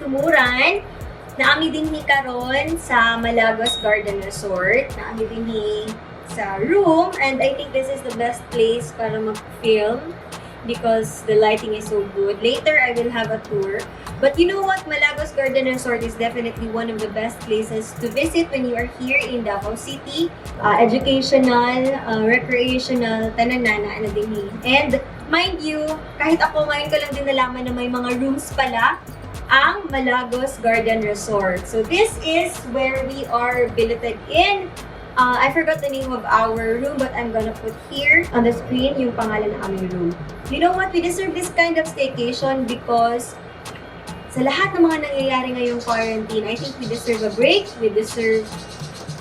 tumuran. Naami din ni karon sa Malagos Garden Resort. Naami din ni sa room. And I think this is the best place para mag-film because the lighting is so good. Later, I will have a tour. But you know what? Malagos Garden Resort is definitely one of the best places to visit when you are here in Davao City. Educational, recreational, tananana, ano din. And mind you, kahit ako ngayon ko lang din nalaman na may mga rooms pala ang Malagos Garden Resort. So this is where we are billeted in. I forgot the name of our room, but I'm gonna put here on the screen yung pangalan ng aming room. You know what? We deserve this kind of staycation because sa lahat ng mga nangyayari ngayong quarantine, I think we deserve a break. We deserve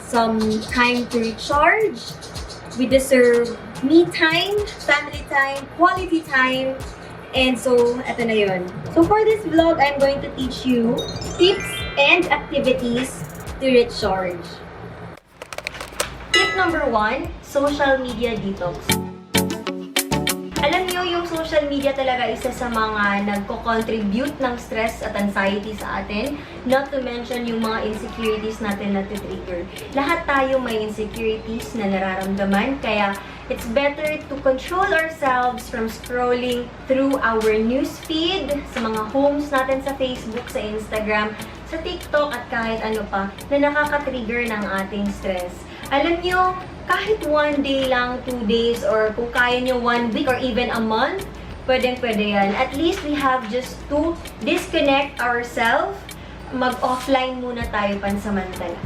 some time to recharge. We deserve me time, family time, quality time. And so, eto na yun. So for this vlog, I'm going to teach you tips and activities to recharge. Tip number 1, social media detox. Alam niyo, yung social media talaga isa sa mga nagko-contribute ng stress at anxiety sa atin. Not to mention yung mga insecurities natin na trigger. Lahat tayo may insecurities na nararamdaman, kaya it's better to control ourselves from scrolling through our newsfeed, sa mga homes natin sa Facebook, sa Instagram, sa TikTok at kahit ano pa na nakaka-trigger ng ating stress. Alam nyo, kahit 1 day lang, 2 days, or kung kaya nyo 1 week or even a month, pwedeng-pwede yan. At least we have just to disconnect ourselves. Mag-offline muna tayo pansamantala.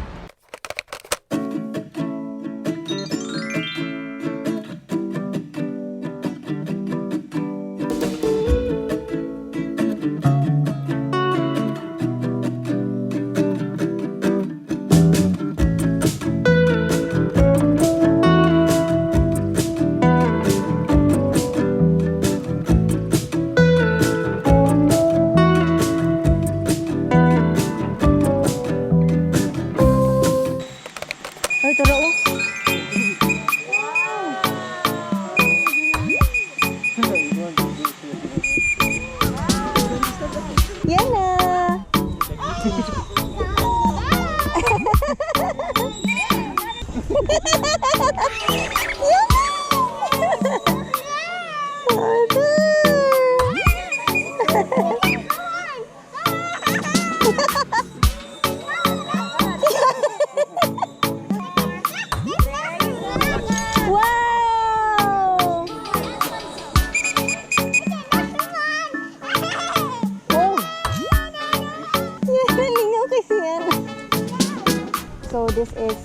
So this is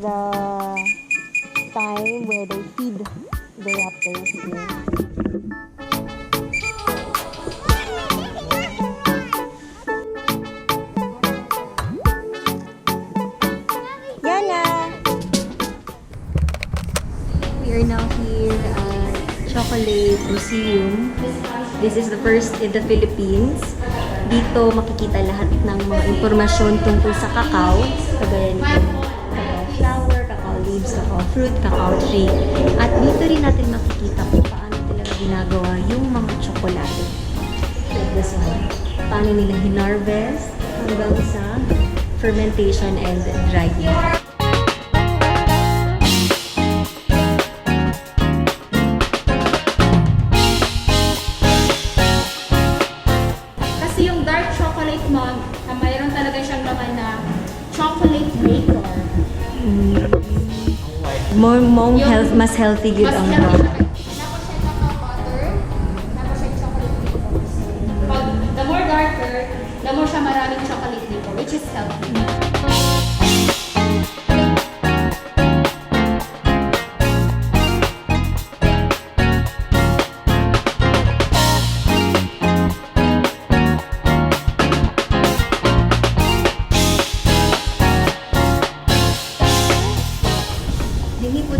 the time where they feed the raptors here. Yana! We are now here at Chocolate Museum. This is the first in the Philippines. Dito makikita lahat ng mga impormasyon tungkol sa cacao. Kagaya nito, cacao flower, cacao leaves, cacao fruit, cacao tree. At dito rin natin makikita kung paano talaga ginagawa yung mga tsokolate. Like this one. Paano nila hinarvest hanggang sa fermentation and drying. Mayroon talaga siyang laman na chocolate maker. Mas healthy good ang healthy. mga. Tapos siya ng butter, tapos siya chocolate maker. Pag the more darker, the more siya maraming chocolate maker, which is healthy.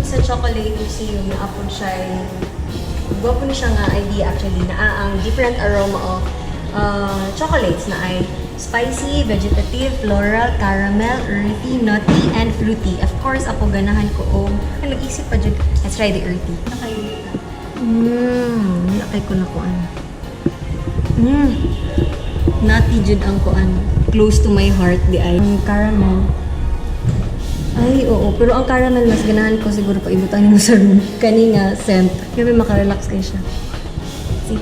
Sa Chocolate Museum na apod siya gwapo na siya nga idea actually na ang different aroma of chocolates na ay spicy, vegetative, floral, caramel, earthy, nutty, and fruity. Of course, ako ganahan ko nag-isip pa dyan. Let's try the earthy. Nakay ko na ko ano. Nati jud ang kuan. Close to my heart di ay. Ang caramel. Ay, oo. Pero ang caramel, mas ganahan ko siguro pa ibutan mo sa room. Kani nga scent. Kaya makarelax kayo siya. See?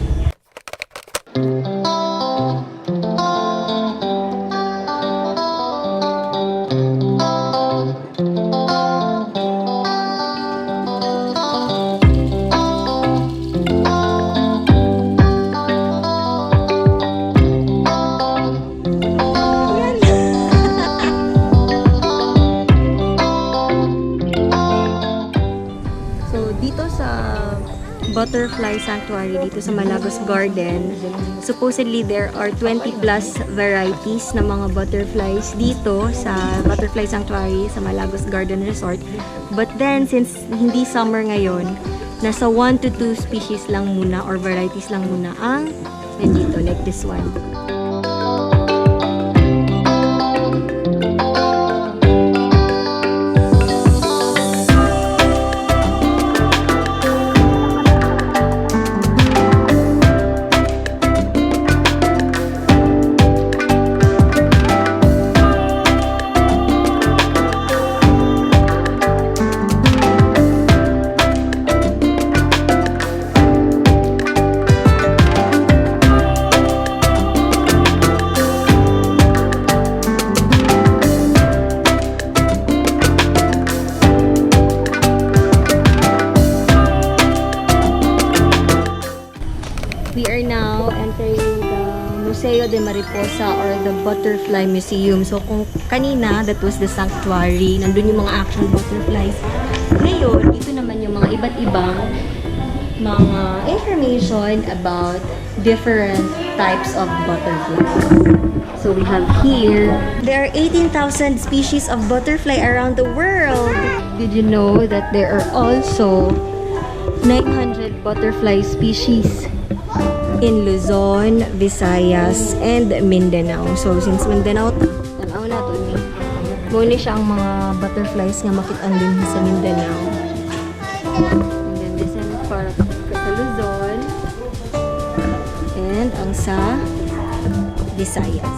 So, dito sa Butterfly Sanctuary, dito sa Malagos Garden, supposedly there are 20 plus varieties ng mga butterflies dito sa Butterfly Sanctuary sa Malagos Garden Resort. But then, since hindi summer ngayon, nasa 1 to 2 species lang muna or varieties lang muna ang nandito, like this one. We are now entering the Museo de Mariposa or the Butterfly Museum. So kung kanina, that was the sanctuary, nandun yung mga actual butterflies. Ngayon, dito naman yung mga iba't ibang mga information about different types of butterflies. So we have here, there are 18,000 species of butterfly around the world. Did you know that there are also 900 butterfly species in Luzon, Visayas, and Mindanao. So, since Mindanao, tanaw na to ni. Muna siya ang mga butterflies nga makita din sa Mindanao. And then, this is para sa Luzon. And ang sa Visayas.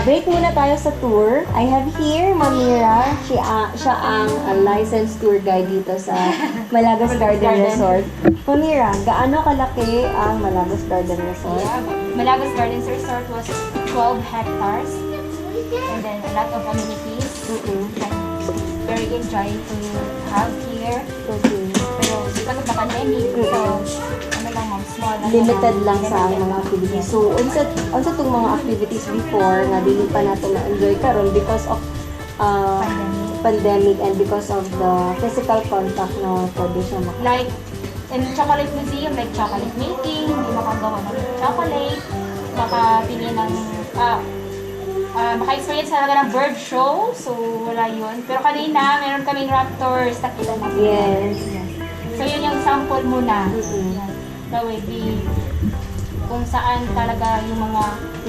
Break muna tayo sa tour. I have here Mamira. Siya ang licensed tour guide dito sa Malagos Garden Resort. Mamira, gaano kalaki ang Malagos Garden Resort? Malagos Gardens Resort was 12 hectares and then a lot of amenities. Like, very enjoying to have here. Okay. Pero because of the pandemic, so ano lang ma'am, small na Limited lang sa mga activities. So, unsa tong mga activities before nga dili pa nato na-enjoy karon because of pandemic and because of the physical contact na pwede siya Like, in chocolate museum, like chocolate making, hindi makagawa ng chocolate, makatingin ng, maka-experience talaga ng bird show, so wala yun. Pero kanina, meron kaming raptors, nakita namin. Yes. So yun yung sample muna. Mhm. Yan. That way, kung saan talaga yung mga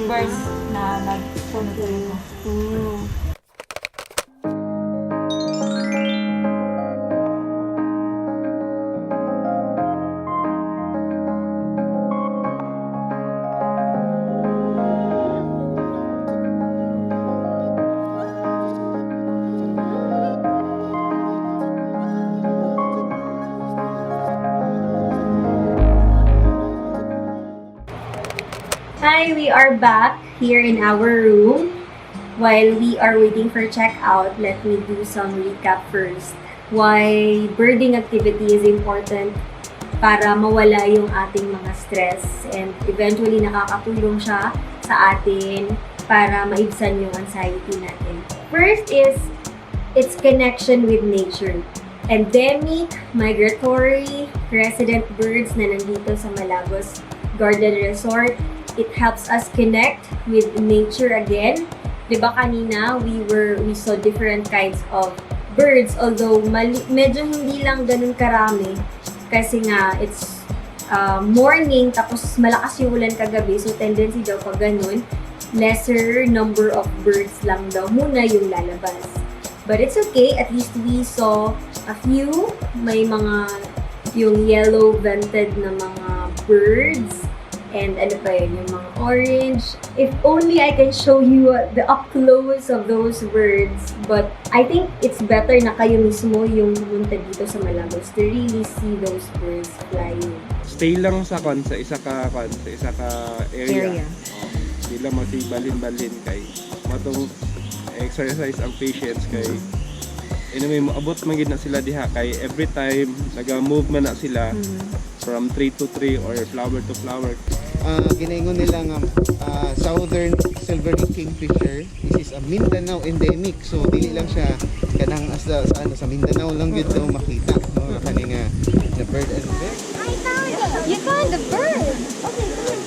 birds na nagpunod-punod. Mm. Hi, we are back here in our room. While we are waiting for checkout, let me do some recap first. Why birding activity is important para mawala yung ating mga stress and eventually nakakatulong siya sa atin para maibsan yung anxiety natin. First is its connection with nature. Endemic, migratory, resident birds na nandito sa Malagos Garden Resort. It helps us connect with nature again 'Di ba kanina we saw different kinds of birds, although medyo hindi lang ganun karami kasi nga it's morning tapos malakas yung ulan kagabi, so tendency daw pag ganun lesser number of birds lang daw muna yung lalabas. But it's okay, at least we saw a few. May mga yung yellow vented na mga birds. And ano pa yun, yung mga orange. If only I can show you the up close of those birds. But I think it's better na kayo mismo yung pumunta dito sa Malagos to really see those birds flying. Stay lang sa isa ka area. Di lang magsibalin-balin kay matong exercise ang patience kay anyway moabot man gid na sila diha kay every time naga-move man na sila from tree to tree or flower to flower. Ginaingon nila nga southern silvery kingfisher, this is a Mindanao endemic, so dili lang siya kanang sa Mindanao lang gyud daw makita, no, kani nga the bird and the bear. You found the bird! Okay, good.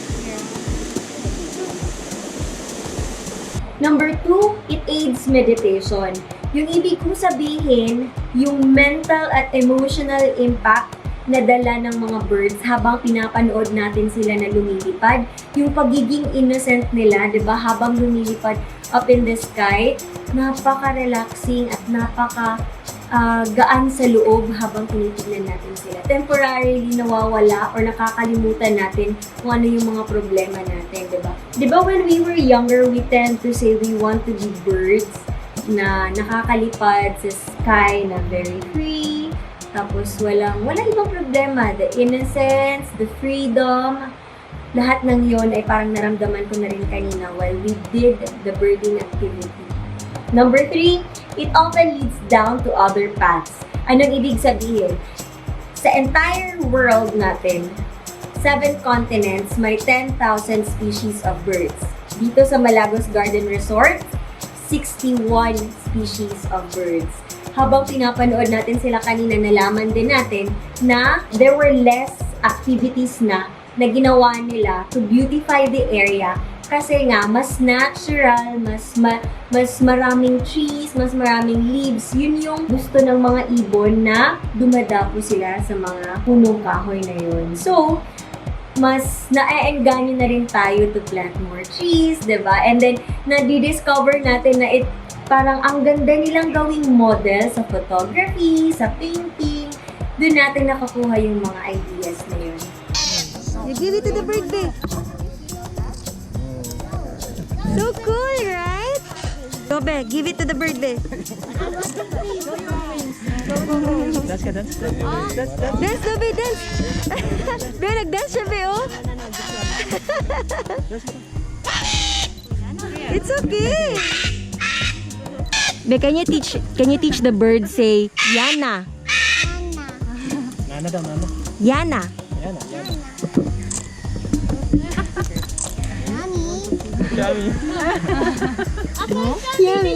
Number 2, it aids meditation. Yung ibig kong sabihin, yung mental at emotional impact na dala ng mga birds habang pinapanood natin sila na lumilipad. Yung pagiging innocent nila, di ba, habang lumilipad up in the sky, napaka-relaxing at gaan sa loob habang tinitignan natin sila. Temporarily nawawala or nakakalimutan natin kung ano yung mga problema natin, di ba? Di ba when we were younger, we tend to say we want to be birds na nakakalipad sa sky na very free, tapos walang ibang problema. The innocence, the freedom, lahat ng yon ay parang naramdaman ko na rin kanina while we did the birding activity. Number 3, it often leads down to other paths. Anong ibig sabihin? Sa entire world natin, 7 continents, may 10,000 species of birds. Dito sa Malagos Garden Resort, 61 species of birds. Habang pinapanood natin sila kanina, nalaman din natin na there were less activities na ginawa nila to beautify the area kasi nga mas natural, mas maraming trees, mas maraming leaves. Yun yung gusto ng mga ibon na dumadapo sila sa mga punong kahoy na yun. So, mas na-engganyo na rin tayo to plant more trees, diba? And then, na-discover natin na parang ang ganda nilang gawing model sa photography, sa painting. Doon natin nakakuha yung mga ideas na yun. You give it to the bird, babe. So cool, right? Go, babe. Give it to the bird, babe. Dance ka, dance. Dance, no, babe, dance. Babe, nag-dance siya, babe, oh. It's okay. Babe, can you teach the bird say, Yana? Nana daw, nana. Yana. Yana, yana. Yummy.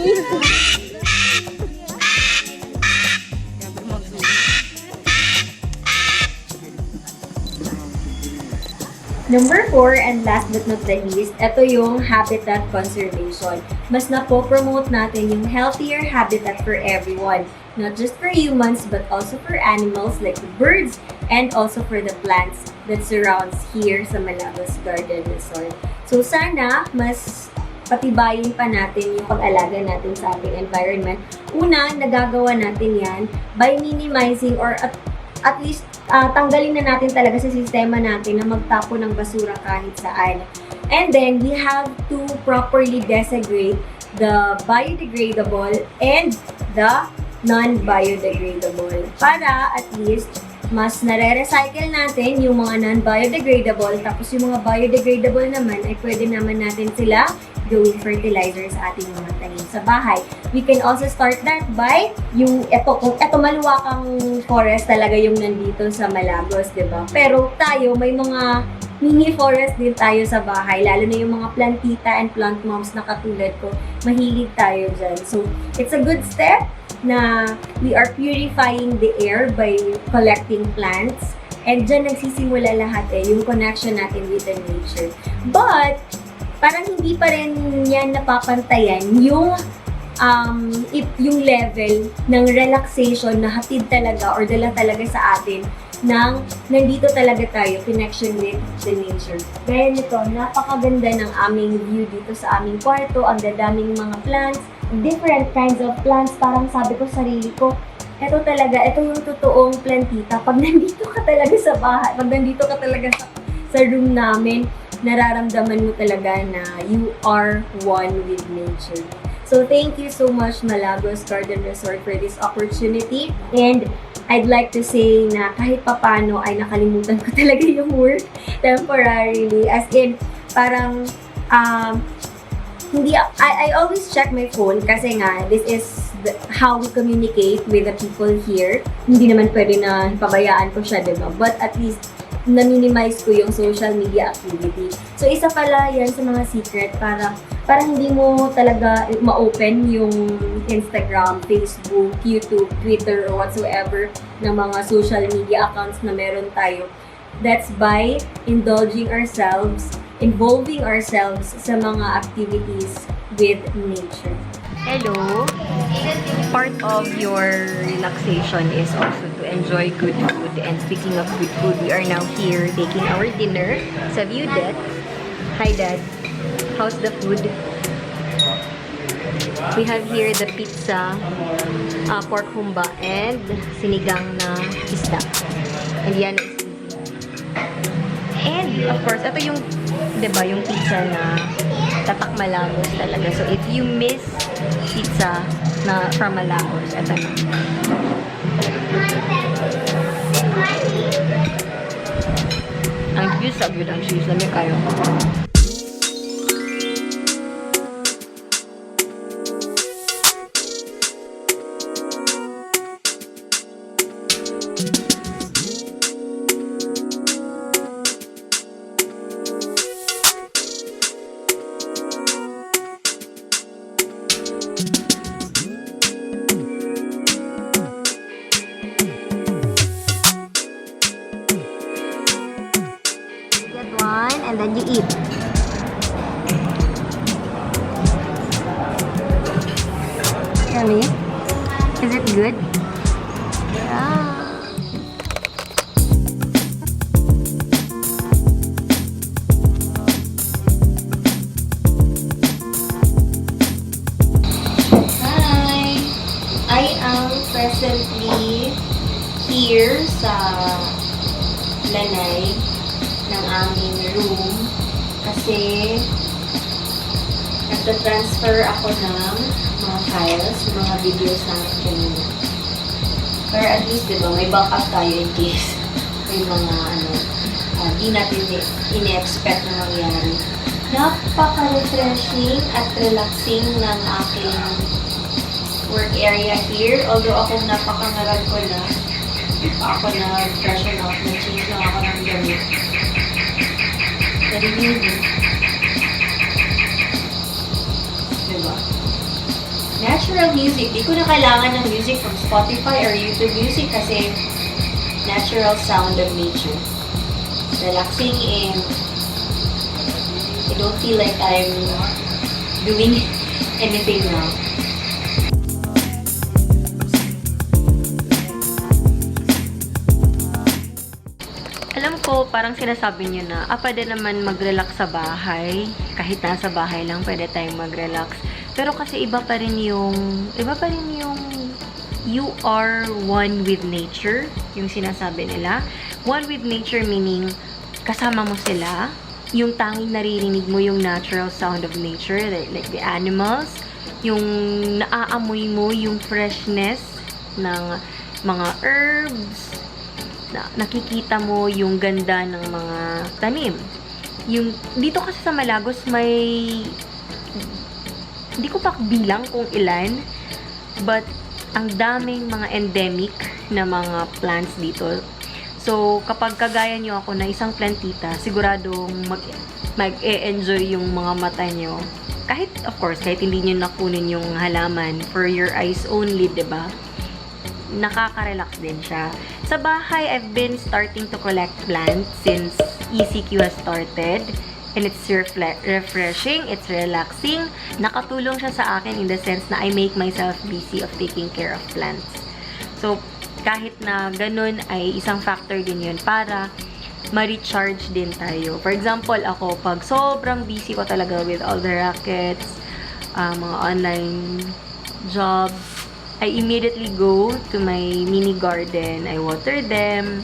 Number 4 and last but not the least, ito yung habitat conservation. Mas napopromote natin yung healthier habitat for everyone. Not just for humans, but also for animals like the birds and also for the plants that surrounds here sa Malagos Garden Resort. So sana, mas patibayin pa natin yung pag-alaga natin sa ating environment. Una, nagagawa natin yan by minimizing or at least tanggalin na natin talaga sa sistema natin na magtapo ng basura kahit saan. And then, we have to properly designate the biodegradable and the non-biodegradable para at least mas nare-recycle natin yung mga non-biodegradable, tapos yung mga biodegradable naman ay pwede naman natin sila gawing fertilizer sa ating mga tanim sa bahay. We can also start that by yung kung eto maluwakang forest talaga yung nandito sa Malagos, 'di ba? Pero tayo may mga mini forest din tayo sa bahay, lalo na yung mga plantita and plant moms na katulad ko. Mahilig tayo dyan. So, it's a good step na we are purifying the air by collecting plants. And dyan nagsisimula lahat yung connection natin with the nature. But, parang hindi pa rin yan napapantayan yung yung level ng relaxation na hatid talaga or dala talaga sa atin ng nandito talaga tayo, connection with the nature. Gaya nito, napakaganda ng aming view dito sa aming kwarto, ang dadaming mga plants, different kinds of plants, parang sabi ko sa sarili ko, ito yung totoong plantita. Pag nandito ka talaga sa bahay, pag nandito ka talaga sa room namin, nararamdaman mo talaga na you are one with nature. So thank you so much Malagos Garden Resort for this opportunity. And I'd like to say na kahit papano ay nakalimutan ko talaga yung work temporarily. As in, parang, I always check my phone kasi nga, this is how we communicate with the people here. Hindi naman pwede na pabayaan ko siya, diba? But at least, na-minimize ko yung social media activity. So, isa pala yan sa mga secret para hindi mo talaga ma-open yung Instagram, Facebook, YouTube, Twitter, or whatsoever na mga social media accounts na meron tayo. That's by involving ourselves sa mga activities with nature. Hello. Part of your relaxation is also to enjoy good food. And speaking of good food, we are now here taking our dinner sa View Deck. Hi, Dad. How's the food? We have here the pizza, pork humba, and sinigang na isda. And yan is and of course, ito yung, diba, yung pizza na tatak Malagos talaga. So if you miss pizza na from Malagos, ito na. Ang juice, ang juice. Lamig kayo. One, and then you eat. Yummy. Is it good? Yeah. Hi! I am presently here sa Lanay ng aming room kasi nagta-transfer ako ng mga files, mga videos namin kanina. Pero at least, diba, may backup tayo in case may mga di natin ini-expect na mangyari. Napaka-refreshing at relaxing ng aking work area here. Although ako napakangarag ko na, ako na-freshen out, na-change lang ako ng gamit. Very easy. Diba? Natural music. Di ko na kailangan ng music from Spotify or YouTube Music kasi natural sound of nature. Relaxing and I don't feel like I'm doing anything wrong. Alam ko, parang sinasabi nyo na, pwede naman mag-relax sa bahay. Kahit nasa bahay lang, pwede tayong mag-relax. Pero kasi iba pa rin yung you are one with nature, yung sinasabi nila. One with nature meaning, kasama mo sila. Yung tanging naririnig mo yung natural sound of nature, like the animals. Yung naaamoy mo yung freshness ng mga herbs. Nakikita mo yung ganda ng mga tanim. Yung dito kasi sa Malagos may hindi ko pa bilang kung ilan, but ang daming mga endemic na mga plants dito. So kapag kagaya nyo ako na isang plantita, siguradong mag-e-enjoy yung mga mata nyo. Kahit of course, kahit hindi nyo nakunin yung halaman for your eyes only, 'di ba? Nakaka-relax din siya. Sa bahay, I've been starting to collect plants since ECQ has started. And it's refreshing, it's relaxing. Nakatulong siya sa akin in the sense na I make myself busy of taking care of plants. So, kahit na ganun ay isang factor din yun para ma-recharge din tayo. For example, ako, pag sobrang busy ko talaga with all the rackets, mga online jobs, I immediately go to my mini garden. I water them.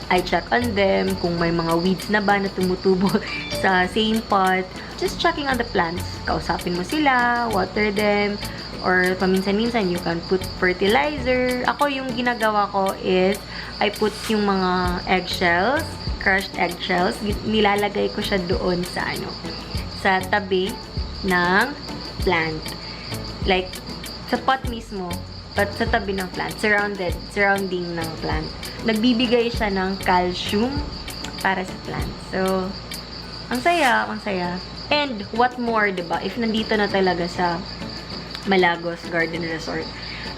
I check on them kung may mga weeds na ba na tumutubo sa same pot. Just checking on the plants. Kausapin mo sila, water them, or paminsan-minsan you can put fertilizer. Ako yung ginagawa ko is I put yung mga eggshells, crushed eggshells, nilalagay ko siya doon sa sa tabi ng plant. Like sa pot mismo, but sa tabi ng plant, surrounding ng plant. Nagbibigay siya ng calcium para sa plant. So, ang saya. And what more, 'di ba? If nandito na talaga sa Malagos Garden Resort,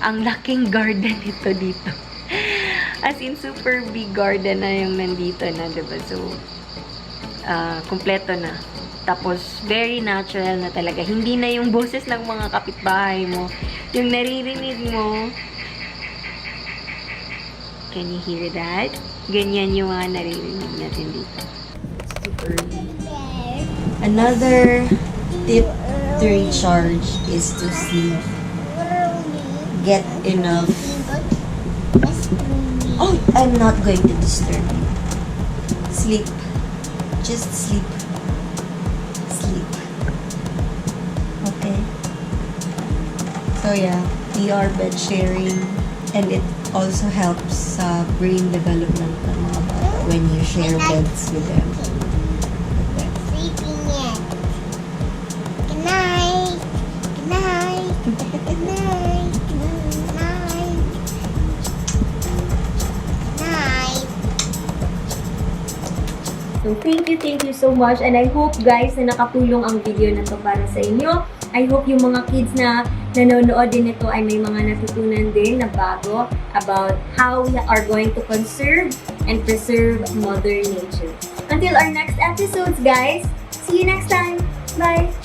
ang laking garden nito dito. As in, super big garden na yung nandito na, 'di ba? So, kumpleto na. Tapos, very natural na talaga. Hindi na yung boses ng mga kapitbahay mo. Yung naririnig mo. Can you hear that? Ganyan yung mga naririnig natin dito. Super. Another tip to recharge is to sleep. Get enough. Oh, I'm not going to disturb you. Sleep. Just sleep. Sleep. Okay? So yeah, we are bed sharing and it also helps sa brain development ng mga bata when you share beds with them. Okay. Sleeping yet. Good night. Good night. Good night. Good night. Good night. So, thank you so much. And I hope, guys, na nakatulong ang video na to para sa inyo. I hope yung mga kids na nanonood din ito ay may mga natutunan din na bago about how we are going to conserve and preserve Mother Nature. Until our next episodes, guys. See you next time. Bye!